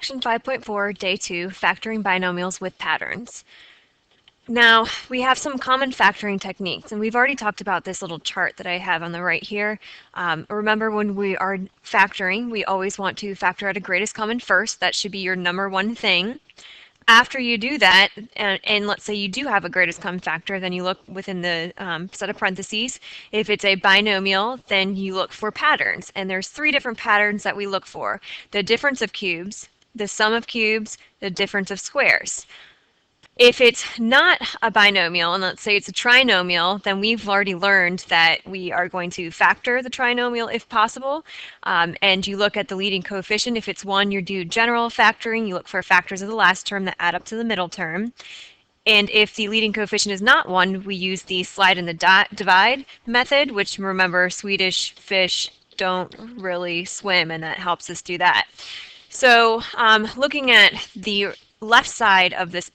Section 5.4, Day 2, Factoring Binomials with Patterns. Now, we have some common factoring techniques, and we've already talked about this little chart that I have on the right here. Remember, when we are factoring, we always want to factor out a greatest common first. That should be your number one thing. After you do that, and let's say you do have a greatest common factor, then you look within the set of parentheses. If it's a binomial, then you look for patterns. And there's 3 different patterns that we look for: the difference of cubes, the sum of cubes, the difference of squares. If it's not a binomial, and let's say it's a trinomial, then we've already learned that we are going to factor the trinomial if possible. And you look at the leading coefficient. If it's 1, you do general factoring. You look for factors of the last term that add up to the middle term. And if the leading coefficient is not 1, we use the slide and the divide method, which, remember, Swedish fish don't really swim, and that helps us do that. So looking at the left side of this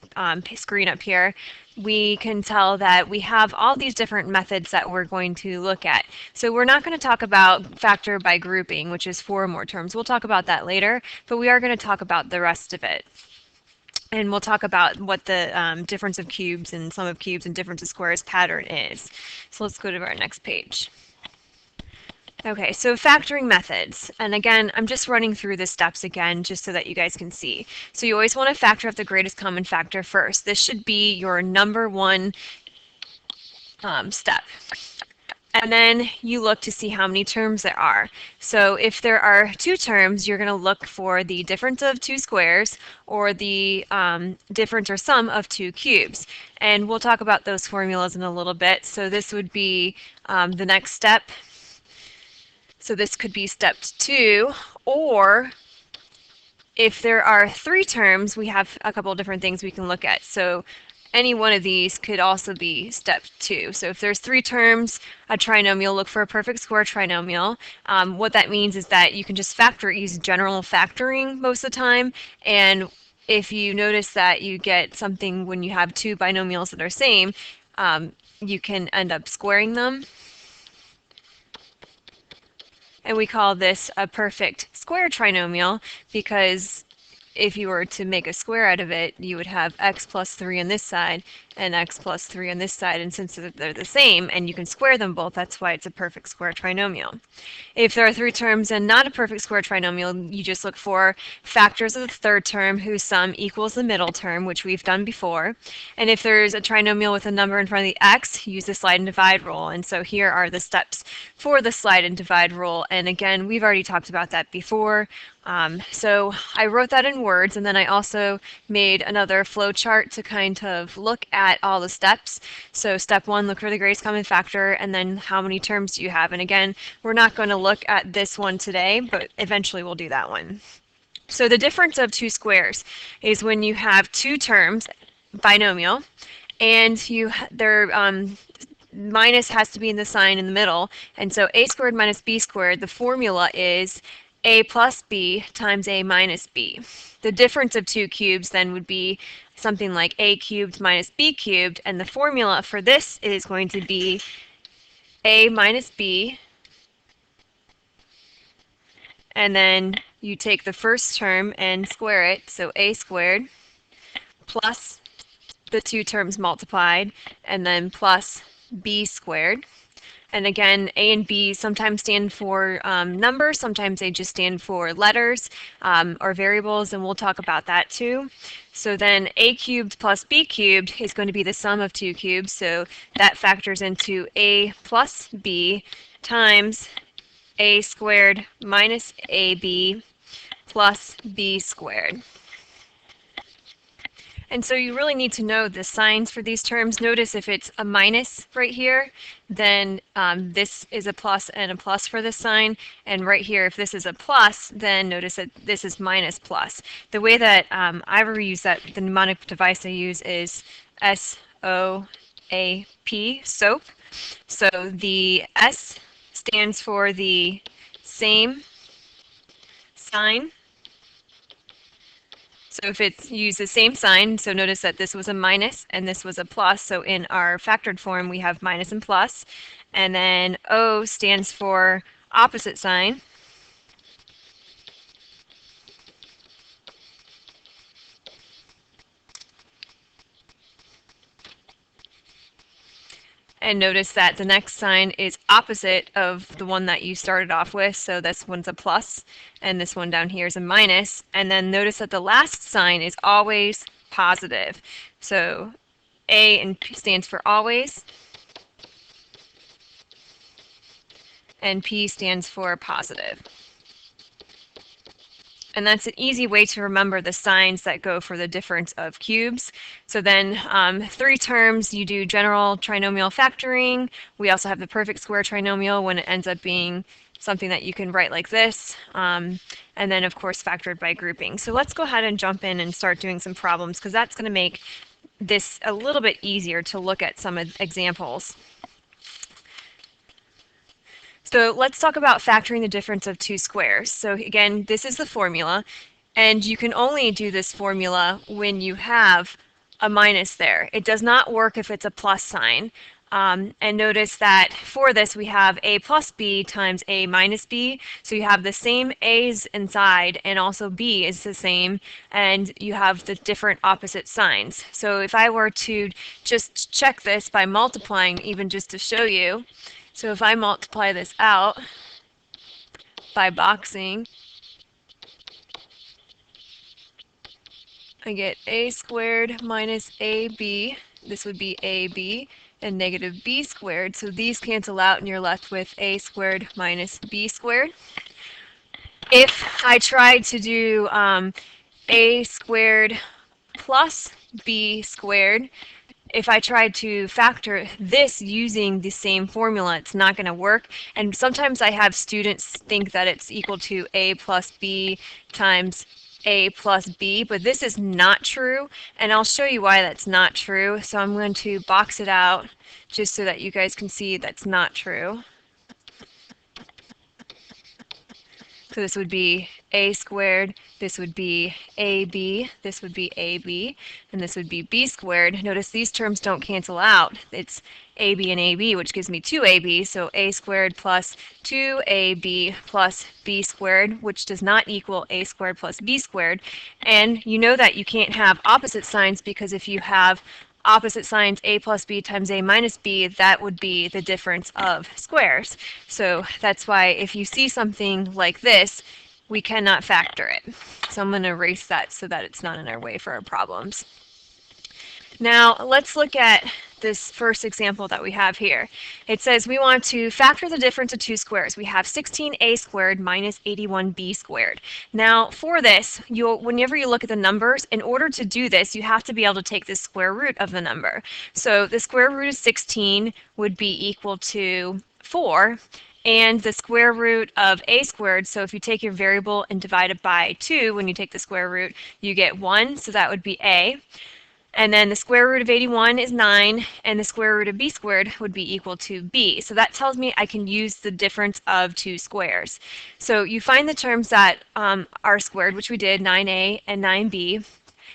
screen up here, we can tell that we have all these different methods that we're going to look at. So we're not going to talk about factor by grouping, which is 4 or more terms. We'll talk about that later, but we are going to talk about the rest of it. And we'll talk about what the difference of cubes and sum of cubes and difference of squares pattern is. So let's go to our next page. Okay, so factoring methods. And again, I'm just running through the steps again just so that you guys can see. So you always want to factor out the greatest common factor first. This should be your number one step. And then you look to see how many terms there are. So if there are 2 terms, you're going to look for the difference of 2 squares or the difference or sum of 2 cubes. And we'll talk about those formulas in a little bit. So this would be the next step. So this could be step 2, or if there are 3 terms, we have a couple of different things we can look at. So any one of these could also be step 2. So if there's 3 terms, a trinomial, look for a perfect square trinomial. What that means is that you can just use general factoring most of the time. And if you notice that you get something when you have 2 binomials that are same, you can end up squaring them. And we call this a perfect square trinomial because if you were to make a square out of it, you would have x plus 3 on this side and x plus 3 on this side. And since they're the same and you can square them both, that's why it's a perfect square trinomial. If there are 3 terms and not a perfect square trinomial, you just look for factors of the third term whose sum equals the middle term, which we've done before. And if there's a trinomial with a number in front of the x, use the slide and divide rule. And so here are the steps for the slide and divide rule. And again, we've already talked about that before. So I wrote that in words, and then I also made another flow chart to kind of look at all the steps. So step 1, look for the greatest common factor, and then how many terms do you have? And again, we're not going to look at this one today, but eventually we'll do that one. So the difference of 2 squares is when you have 2 terms, binomial, and their minus has to be in the sign in the middle. And so a squared minus b squared, the formula is a plus b times a minus b. The difference of 2 cubes then would be something like a cubed minus b cubed, and the formula for this is going to be a minus b, and then you take the first term and square it, so a squared plus the 2 terms multiplied, and then plus b squared. And again, A and B sometimes stand for numbers, sometimes they just stand for letters or variables, and we'll talk about that too. So then A cubed plus B cubed is going to be the sum of 2 cubes, so that factors into A plus B times A squared minus AB plus B squared. And so you really need to know the signs for these terms. Notice if it's a minus right here, then this is a plus and a plus for this sign. And right here, if this is a plus, then notice that this is minus plus. The way that I use that, the mnemonic device I use is SOAP, SOAP. So the S stands for the same sign. So if it's used the same sign, so notice that this was a minus and this was a plus. So in our factored form, we have minus and plus. And then O stands for opposite sign. And notice that the next sign is opposite of the one that you started off with. So this one's a plus, and this one down here is a minus. And then notice that the last sign is always positive. So A and P stands for always, and P stands for positive. And that's an easy way to remember the signs that go for the difference of cubes. So then 3 terms, you do general trinomial factoring. We also have the perfect square trinomial when it ends up being something that you can write like this. And then, of course, factored by grouping. So let's go ahead and jump in and start doing some problems, because that's going to make this a little bit easier to look at some examples. So let's talk about factoring the difference of 2 squares. So again, this is the formula, and you can only do this formula when you have a minus there. It does not work if it's a plus sign. And notice that for this we have a plus b times a minus b. So you have the same a's inside, and also b is the same, and you have the different opposite signs. So if I were to just check this by multiplying, even just to show you, so if I multiply this out by boxing, I get a squared minus ab. This would be ab, and negative b squared. So these cancel out, and you're left with a squared minus b squared. If I tried to do a squared plus b squared, if I tried to factor this using the same formula, it's not going to work. And sometimes I have students think that it's equal to a plus b times a plus b, but this is not true, and I'll show you why that's not true. So I'm going to box it out just so that you guys can see that's not true. So this would be a squared, this would be ab, this would be ab, and this would be b squared. Notice these terms don't cancel out. It's ab and ab, which gives me 2ab, so a squared plus 2ab plus b squared, which does not equal a squared plus b squared. And you know that you can't have opposite signs, because if you have opposite signs, a plus b times a minus b, that would be the difference of squares. So that's why if you see something like this, we cannot factor it. So I'm going to erase that so that it's not in our way for our problems. Now let's look at this first example that we have here. It says we want to factor the difference of 2 squares. We have 16a squared minus 81b squared. Now for this, whenever you look at the numbers, in order to do this, you have to be able to take the square root of the number. So the square root of 16 would be equal to 4. And the square root of a squared, so if you take your variable and divide it by 2, when you take the square root, you get 1, so that would be a. And then the square root of 81 is 9, and the square root of b squared would be equal to b. So that tells me I can use the difference of 2 squares. So you find the terms that are squared, which we did, 9a and 9b.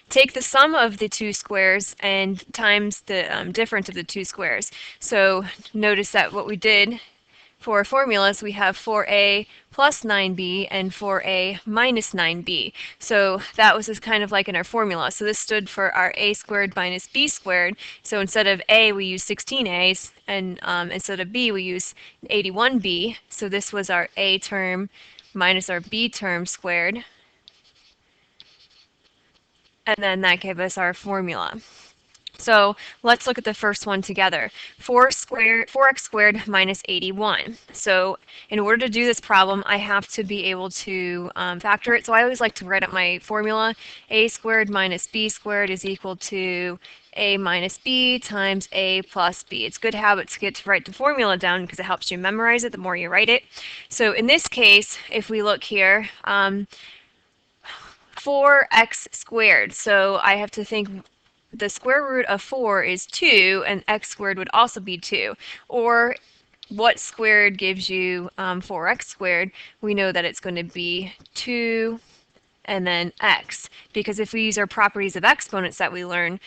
Take the sum of the 2 squares and times the difference of the 2 squares. So notice that what we did for formulas, we have 4a plus 9b and 4a minus 9b. So that was just kind of like in our formula. So this stood for our a squared minus b squared. So instead of a, we use 16a's, and instead of b, we use 81b. So this was our a term minus our b term squared. And then that gave us our formula. So let's look at the first one together. 4x squared minus 81. So in order to do this problem, I have to be able to factor it. So I always like to write up my formula. A squared minus b squared is equal to a minus b times a plus b. It's a good habit to get to write the formula down because it helps you memorize it the more you write it. So in this case, if we look here, 4x squared. So I have to think the square root of 4 is 2, and x squared would also be 2. Or what squared gives you 4x squared? We know that it's going to be 2 and then x. Because if we use our properties of exponents that we learn,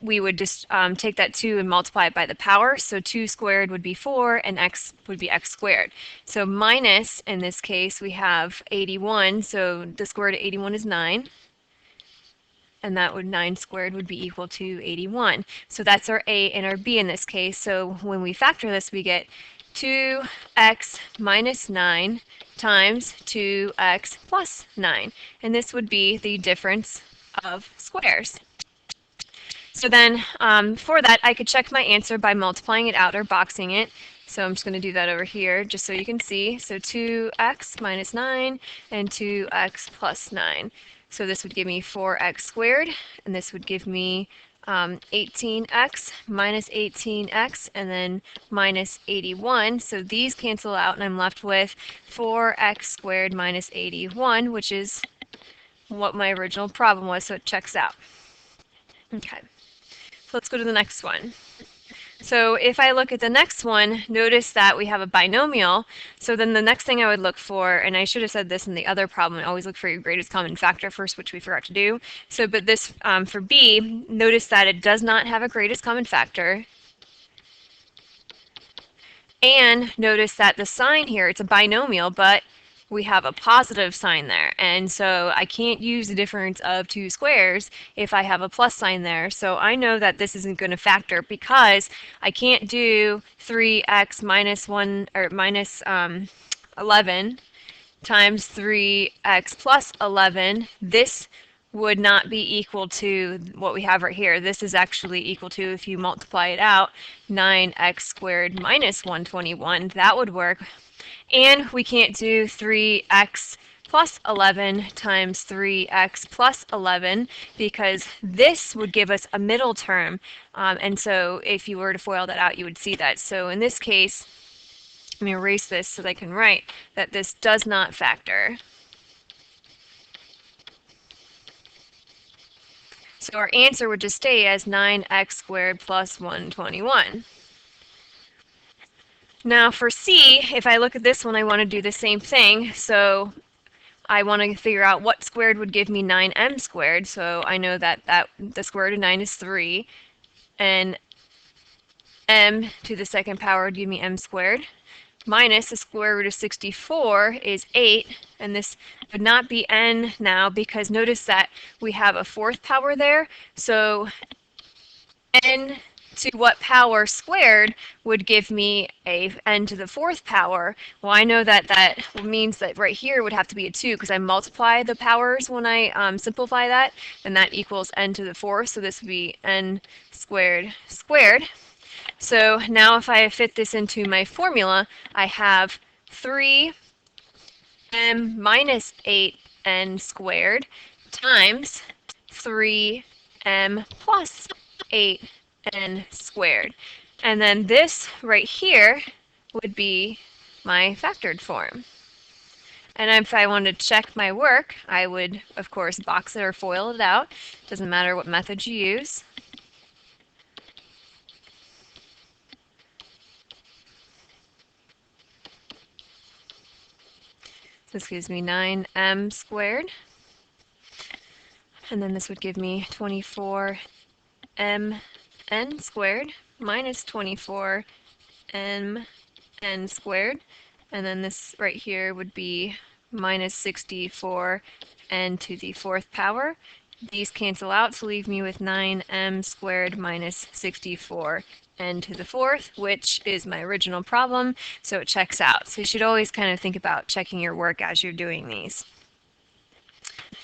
we would just take that 2 and multiply it by the power. So 2 squared would be 4, and x would be x squared. So minus, in this case, we have 81. So the square root of 81 is 9. and that would 9 squared would be equal to 81. So that's our A and our B in this case. So when we factor this, we get 2x minus 9 times 2x plus 9. And this would be the difference of squares. So then for that, I could check my answer by multiplying it out or boxing it. So I'm just going to do that over here just so you can see. So 2x minus 9 and 2x plus 9. So this would give me 4x squared, and this would give me 18x minus 18x, and then minus 81. So these cancel out, and I'm left with 4x squared minus 81, which is what my original problem was, so it checks out. Okay, so let's go to the next one. So if I look at the next one, notice that we have a binomial. So then the next thing I would look for, and I should have said this in the other problem, always look for your greatest common factor first, which we forgot to do. So, but this for B, notice that it does not have a greatest common factor. And notice that the sign here, it's a binomial, but we have a positive sign there. And so I can't use the difference of two squares if I have a plus sign there. So I know that this isn't going to factor because I can't do 3x minus 1 or minus 11 times 3x plus 11. This would not be equal to what we have right here. This is actually equal to, if you multiply it out, 9x squared minus 121. That would work. And we can't do 3x plus 11 times 3x plus 11 because this would give us a middle term. And so if you were to FOIL that out, you would see that. So in this case, let me erase this so that I can write that this does not factor. So our answer would just stay as 9x squared plus 121. Now for C, if I look at this one, I want to do the same thing. So I want to figure out what squared would give me 9m squared. So I know that the square root of 9 is 3, and m to the second power would give me m squared, minus the square root of 64 is 8, and this would not be n now because notice that we have a fourth power there. So n to what power squared would give me a n to the fourth power. Well, I know that that means that right here would have to be a 2 because I multiply the powers when I simplify that, and that equals n to the fourth. So this would be n squared squared. So now if I fit this into my formula, I have 3m minus 8n squared times 3m plus 8n squared. And then this right here would be my factored form. And if I wanted to check my work, I would, of course, box it or FOIL it out. Doesn't matter what method you use. This gives me 9m squared. And then this would give me 24mn squared minus 24mn squared. And then this right here would be minus 64n to the fourth power. These cancel out to leave me with 9m squared minus 64n to the fourth, which is my original problem, so it checks out. So you should always kind of think about checking your work as you're doing these.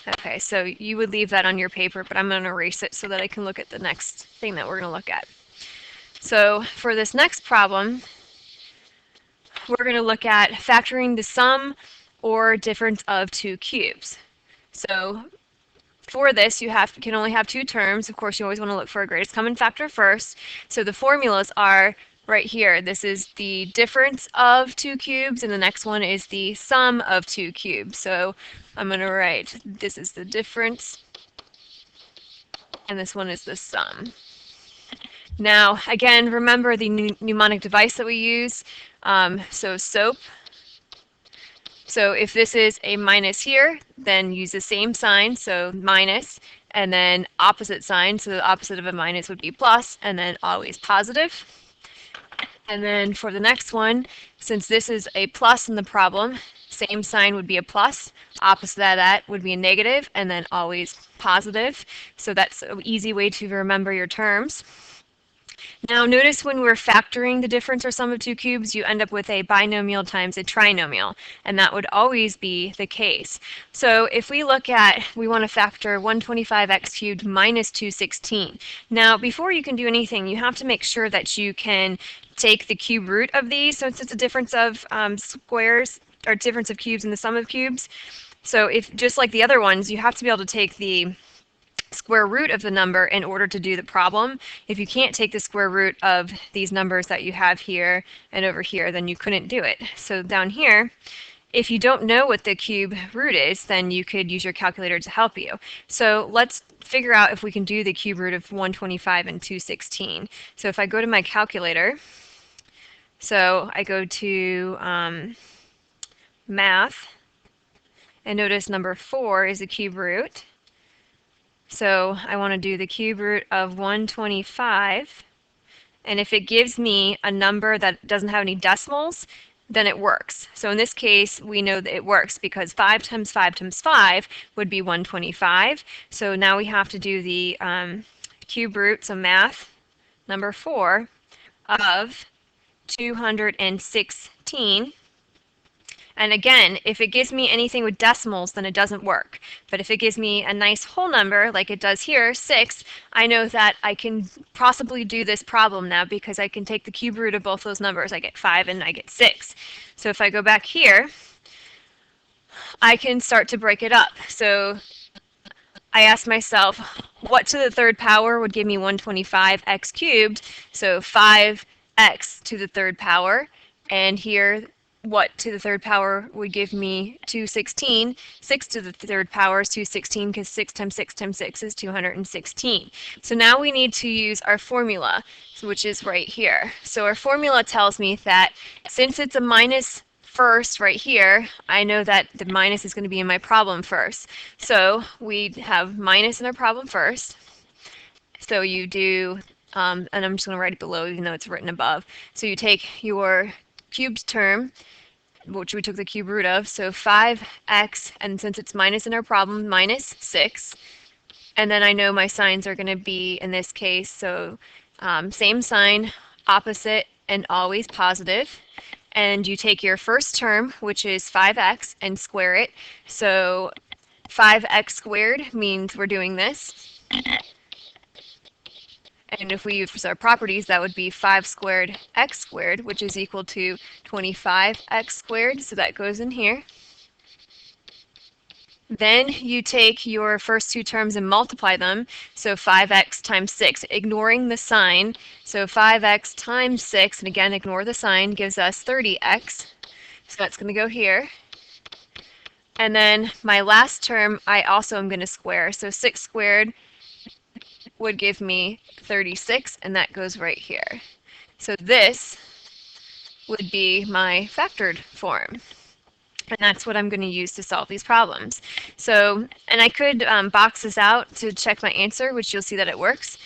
Okay, so you would leave that on your paper, but I'm going to erase it so that I can look at the next thing that we're going to look at. So for this next problem, we're going to look at factoring the sum or difference of two cubes. So for this, you can only have two terms. Of course, you always want to look for a greatest common factor first. So the formulas are right here. This is the difference of two cubes, and the next one is the sum of two cubes. So I'm going to write this is the difference, and this one is the sum. Now, again, remember the mnemonic device that we use. So SOAP. So if this is a minus here, then use the same sign, so minus, and then opposite sign, so the opposite of a minus would be plus, and then always positive. And then for the next one, since this is a plus in the problem, Same sign would be a plus. Opposite of that would be a negative, and then always positive. So that's an easy way to remember your terms. Now notice when we're factoring the difference or sum of two cubes, you end up with a binomial times a trinomial, and that would always be the case. So if we look at, we want to factor 125x cubed minus 216. Now before you can do anything, you have to make sure that you can take the cube root of these, so it's a difference of squares, or difference of cubes and the sum of cubes. So if, just like the other ones, you have to be able to take the square root of the number in order to do the problem. If you can't take the square root of these numbers that you have here and over here, then you couldn't do it. So down here, if you don't know what the cube root is, then you could use your calculator to help you. So let's figure out if we can do the cube root of 125 and 216. So if I go to my calculator, so I go to math, and notice number 4 is the cube root. So I want to do the cube root of 125, and if it gives me a number that doesn't have any decimals, then it works. So in this case, we know that it works because 5 times 5 times 5 would be 125. So now we have to do the cube root, so math, number 4, of 216. And again, if it gives me anything with decimals, then it doesn't work. But if it gives me a nice whole number, like it does here, 6, I know that I can possibly do this problem now because I can take the cube root of both those numbers. I get 5 and I get 6. So if I go back here, I can start to break it up. So I asked myself, what to the third power would give me 125x cubed? So 5x to the third power. And here, what to the third power would give me 216. 6 to the third power is 216 because 6 times 6 times 6 is 216. So now we need to use our formula, which is right here. So our formula tells me that since it's a minus first right here, I know that the minus is going to be in my problem first. So we have minus in our problem first. So you do, and I'm just going to write it below even though it's written above. So you take your cubed term, which we took the cube root of, so 5x, and since it's minus in our problem, minus 6. And then I know my signs are going to be, in this case, so same sign, opposite, and always positive. And you take your first term, which is 5x, and square it. So 5x squared means we're doing this. And if we use our properties, that would be 5 squared x squared, which is equal to 25x squared. So that goes in here. Then you take your first two terms and multiply them. So 5x times 6, ignoring the sign. So 5x times 6, and again, ignore the sign, gives us 30x. So that's going to go here. And then my last term, I also am going to square. So 6 squared would give me 36, and that goes right here. So this would be my factored form. And that's what I'm going to use to solve these problems. So, and I could box this out to check my answer, which you'll see that it works.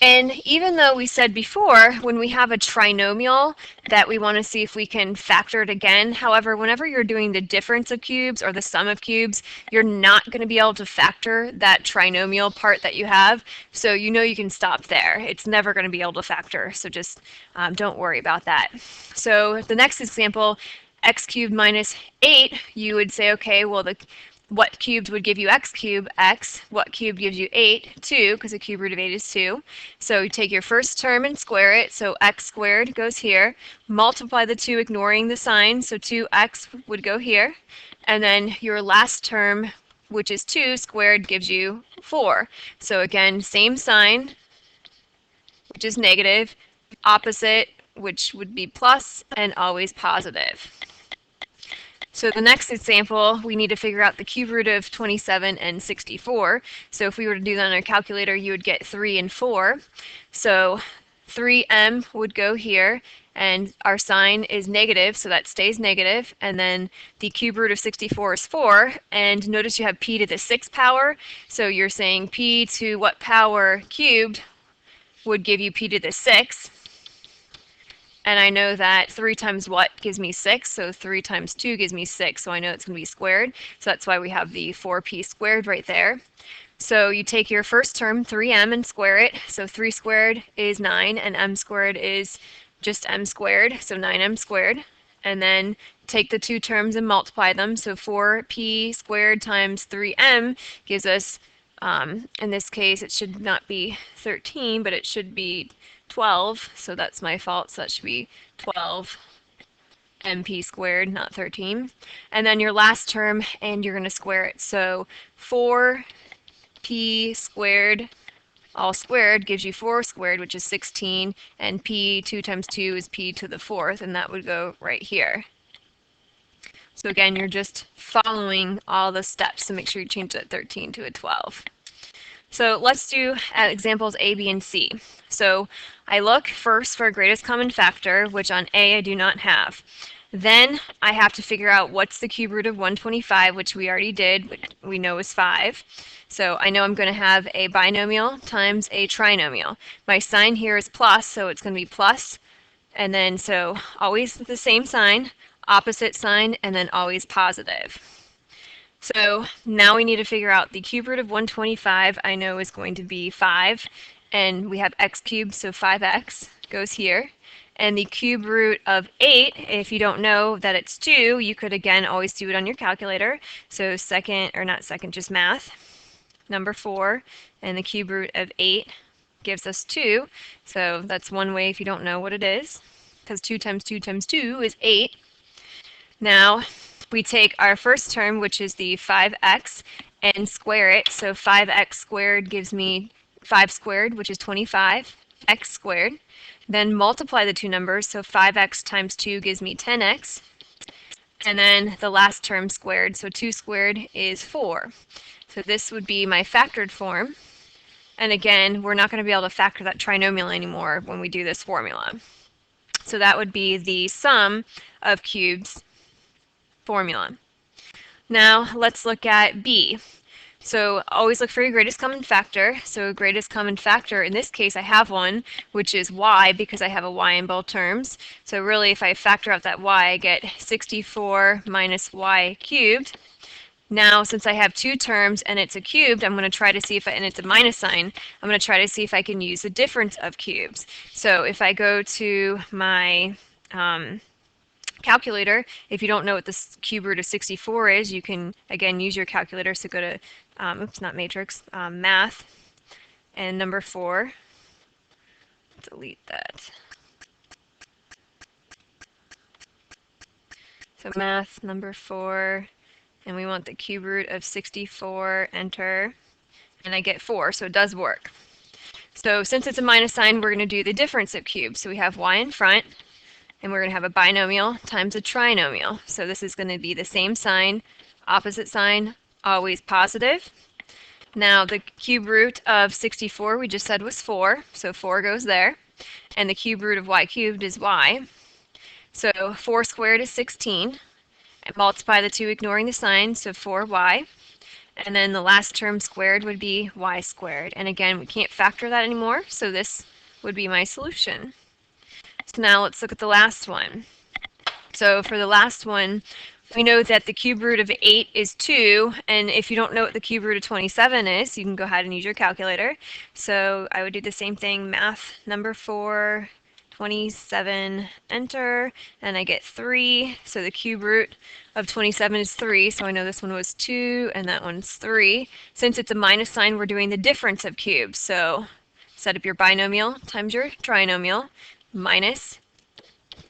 And even though we said before, when we have a trinomial, that we want to see if we can factor it again. However, whenever you're doing the difference of cubes or the sum of cubes, you're not going to be able to factor that trinomial part that you have. So you know you can stop there. It's never going to be able to factor. So just don't worry about that. So the next example, x cubed minus 8, you would say, okay, well, what cubed would give you x cubed? X. What cubed gives you 8? 2, because the cube root of 8 is 2. So you take your first term and square it. So x squared goes here. Multiply the 2, ignoring the sign. So 2x would go here. And then your last term, which is 2 squared, gives you 4. So again, same sign, which is negative. Opposite, which would be plus, and always positive. So the next example, we need to figure out the cube root of 27 and 64. So if we were to do that on our calculator, you would get 3 and 4. So 3m would go here, and our sign is negative, so that stays negative. And then the cube root of 64 is 4. And notice you have p to the 6th power. So you're saying p to what power cubed would give you p to the 6th. And I know that 3 times what gives me 6, so 3 times 2 gives me 6, so I know it's going to be squared. So that's why we have the 4p squared right there. So you take your first term, 3m, and square it. So 3 squared is 9, and m squared is just m squared, so 9m squared. And then take the two terms and multiply them. So 4p squared times 3m gives us, in this case, it should not be 13, but it should be 12. So that's my fault. So that should be 12 mp squared, not 13. And then your last term, and you're going to square it. So 4p squared all squared gives you 4 squared, which is 16, and p, 2 times 2 is p to the 4th, and that would go right here. So again, you're just following all the steps, so make sure you change that 13 to a 12. So let's do examples A, B, and C. So I look first for greatest common factor, which on A I do not have. Then I have to figure out what's the cube root of 125, which we already did, which we know is 5. So I know I'm going to have a binomial times a trinomial. My sign here is plus, so it's going to be plus, and then so always the same sign, opposite sign, and then always positive. So now we need to figure out the cube root of 125. I know is going to be 5, and we have x cubed, so 5x goes here. And the cube root of 8, if you don't know that it's 2, you could again always do it on your calculator. So just math, number 4, and the cube root of 8 gives us 2. So that's one way if you don't know what it is, because 2 times 2 times 2 is 8. Now we take our first term, which is the 5x, and square it. So 5x squared gives me 5 squared, which is 25, x squared. Then multiply the two numbers, so 5x times 2 gives me 10x. And then the last term squared, so 2 squared is 4. So this would be my factored form. And again, we're not going to be able to factor that trinomial anymore when we do this formula. So that would be the sum of cubes formula. Now let's look at B. So always look for your greatest common factor. So greatest common factor, in this case I have one, which is y, because I have a y in both terms. So really if I factor out that y, I get 64 minus y cubed. Now since I have two terms and it's a cubed, I'm going to try to see if and it's a minus sign, I'm going to try to see if I can use the difference of cubes. So if I go to my calculator, if you don't know what the cube root of 64 is, you can again use your calculator. So go to not matrix, math, and number 4. Delete that. So math, number 4, and we want the cube root of 64, enter, and I get 4, so it does work. So since it's a minus sign, we're going to do the difference of cubes. So we have y in front, and we're going to have a binomial times a trinomial. So this is going to be the same sign, opposite sign, always positive. Now the cube root of 64 we just said was 4, so 4 goes there. And the cube root of y cubed is y. So 4 squared is 16. And multiply the two ignoring the sign, so 4y. And then the last term squared would be y squared. And again, we can't factor that anymore, so this would be my solution. So now let's look at the last one. So for the last one, we know that the cube root of 8 is 2, and if you don't know what the cube root of 27 is, you can go ahead and use your calculator. So I would do the same thing, math, number 4, 27, enter, and I get 3. So the cube root of 27 is 3, so I know this one was 2, and that one's 3. Since it's a minus sign, we're doing the difference of cubes. So set up your binomial times your trinomial, minus,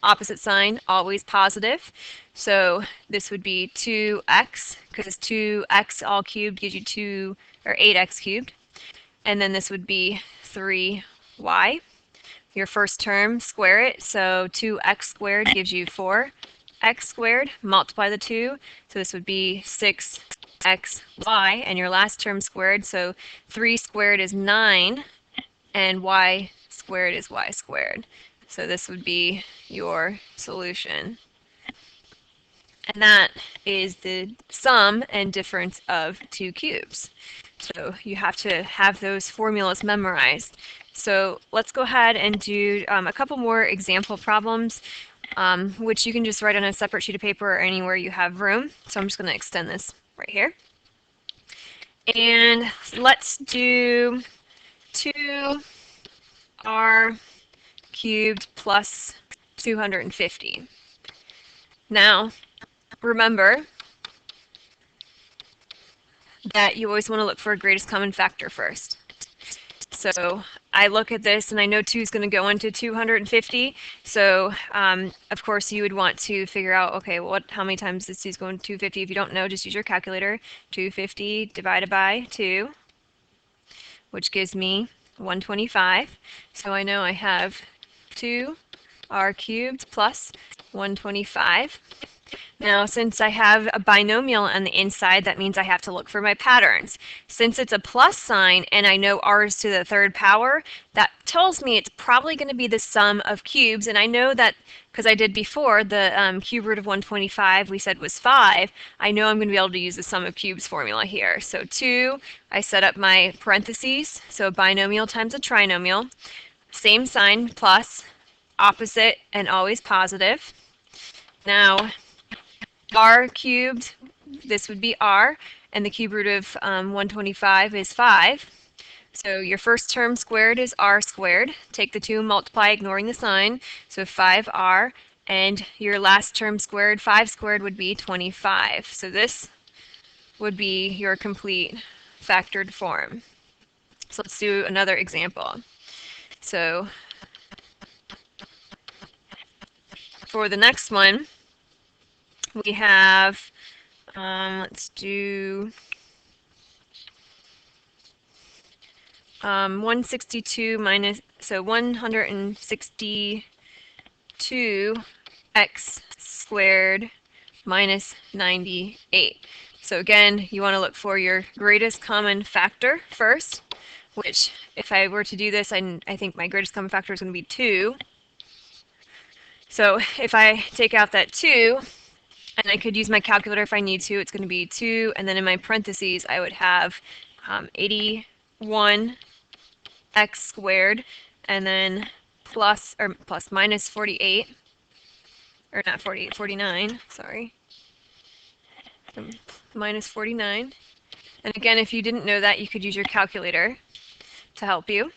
opposite sign, always positive. So this would be 2x, because 2x all cubed gives you 8x cubed. And then this would be 3y. Your first term, square it. So 2x squared gives you 4x squared. Multiply the 2. So this would be 6xy. And your last term squared. So 3 squared is 9. And y squared is y squared. So this would be your solution. And that is the sum and difference of two cubes. So you have to have those formulas memorized. So let's go ahead and do a couple more example problems, which you can just write on a separate sheet of paper or anywhere you have room. So I'm just going to extend this right here. And let's do 2r cubed plus 250. Now, remember that you always want to look for a greatest common factor first. So I look at this and I know 2 is going to go into 250. So of course you would want to figure out, okay, how many times this 2 is going to 250? If you don't know, just use your calculator. 250 divided by 2, which gives me 125. So I know I have 2r cubed plus 125. Now, since I have a binomial on the inside, that means I have to look for my patterns. Since it's a plus sign and I know r is to the third power, that tells me it's probably going to be the sum of cubes. And I know that because I did before, the cube root of 125 we said was 5. I know I'm going to be able to use the sum of cubes formula here. So 2, I set up my parentheses. So a binomial times a trinomial. Same sign, plus, opposite, and always positive. Now, r cubed, this would be r, and the cube root of 125 is 5. So your first term squared is r squared. Take the 2, multiply, ignoring the sign. So 5r, and your last term squared, 5 squared, would be 25. So this would be your complete factored form. So let's do another example. So for the next one, we have, let's do 162 minus, so 162x squared minus 98. So again, you want to look for your greatest common factor first, which if I were to do this, I think my greatest common factor is going to be 2. So if I take out that 2, and I could use my calculator if I need to, it's going to be 2, and then in my parentheses I would have 81 x squared, and then plus minus 48, or not 48, 49, sorry, minus 49. And again, if you didn't know that, you could use your calculator to help you.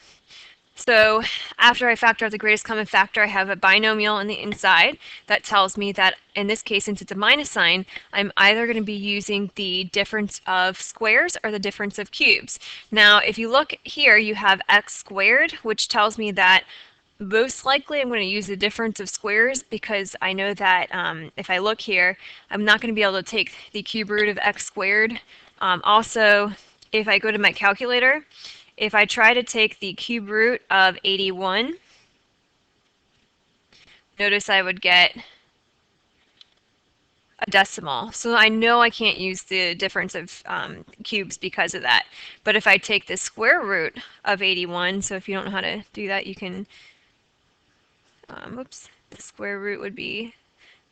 So after I factor out the greatest common factor, I have a binomial on the inside that tells me that in this case, since it's a minus sign, I'm either going to be using the difference of squares or the difference of cubes. Now, if you look here, you have x squared, which tells me that most likely I'm going to use the difference of squares because I know that if I look here, I'm not going to be able to take the cube root of x squared. Also, if I go to my calculator, if I try to take the cube root of 81, notice I would get a decimal. So I know I can't use the difference of cubes because of that. But if I take the square root of 81, so if you don't know how to do that, you can, the square root would be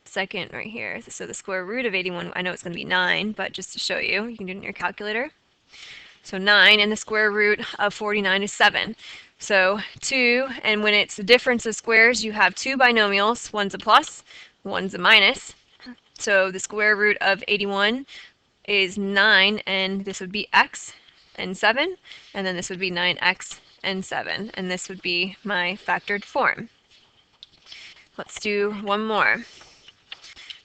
second right here. So the square root of 81, I know it's going to be 9, but just to show you, you can do it in your calculator. So 9, and the square root of 49 is 7. So 2, and when it's the difference of squares, you have 2 binomials. One's a plus, one's a minus. So the square root of 81 is 9, and this would be x and 7. And then this would be 9x and 7. And this would be my factored form. Let's do one more.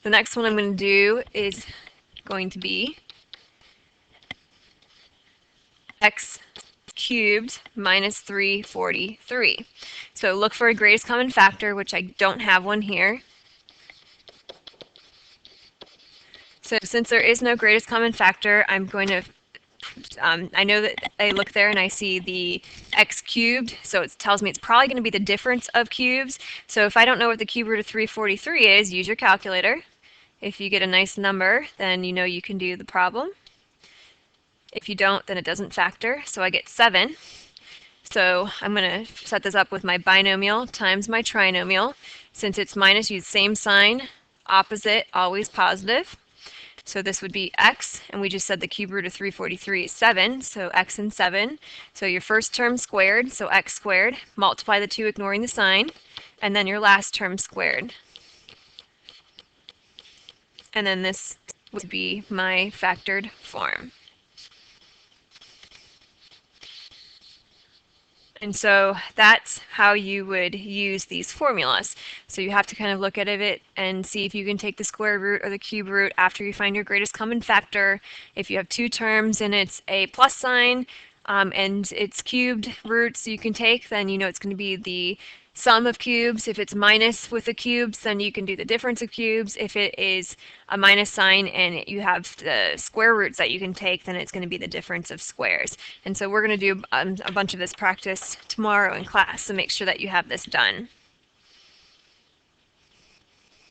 The next one I'm going to do is going to be x cubed minus 343. So look for a greatest common factor, which I don't have one here. So since there is no greatest common factor, I'm going to, I know that I look there and I see the x cubed, so it tells me it's probably going to be the difference of cubes. So if I don't know what the cube root of 343 is, use your calculator. If you get a nice number, then you know you can do the problem. If you don't, then it doesn't factor, so I get 7. So I'm going to set this up with my binomial times my trinomial. Since it's minus, use the same sign opposite, always positive. So this would be x, and we just said the cube root of 343 is 7, so x and 7. So your first term squared, so x squared, multiply the 2 ignoring the sign, and then your last term squared. And then this would be my factored form. And so that's how you would use these formulas. So you have to kind of look at it and see if you can take the square root or the cube root after you find your greatest common factor. If you have two terms and it's a plus sign and it's cubed roots you can take, then you know it's going to be the sum of cubes. If it's minus with the cubes, then you can do the difference of cubes. If it is a minus sign and you have the square roots that you can take, then it's going to be the difference of squares. And so we're going to do a bunch of this practice tomorrow in class, so make sure that you have this done.